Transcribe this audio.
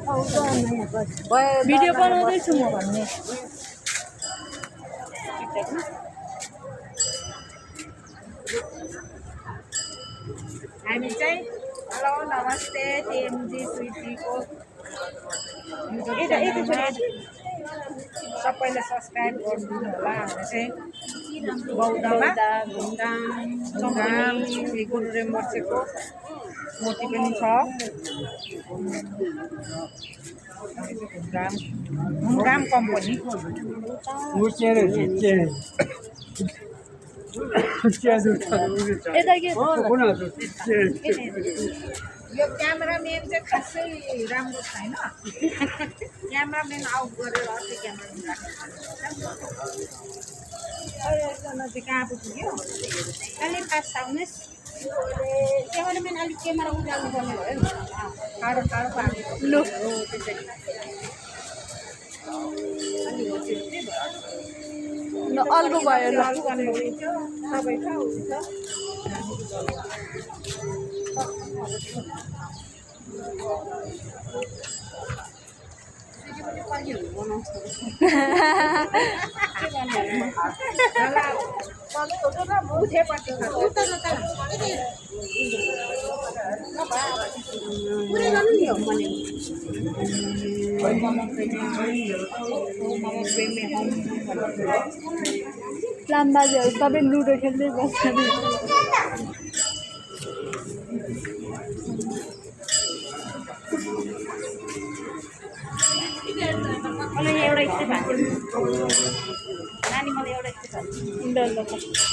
video बनाउँदैछु म भन्ने हामी चाहिँ हेलो नमस्ते टिएमजी स्विटीको सबैले सब्सक्राइब गरिदिनु होला हामी चाहिँ बौद्धमा घुमघाम गुरु रेम्बोछेको मूर्ति पनि छ घुमघाम कम्पनी यो क्यामेराम्यान चाहिँ खासै राम्रो छैन क्यामेराम्यान आउट गरेर अर्को क्यामेराम्यान राख्नु चाहिँ कहाँ पुग्यो अलि पास आउनुहोस् क्यामेराम्यान अलिक क्यामेरा उचाल्नु पर्ने भयो नि टाढो टाढो पाएको लु त्यसरी अलि होटेल चाहिँ भयो अल्गो भयो ल सबै छ हुन्छ लामबाजेहरू सबै लुडो खेल्दै बस्छ मलाई एउटा स्टेप हाल्नु नानी मलाई एउटा स्टेप हाल्नु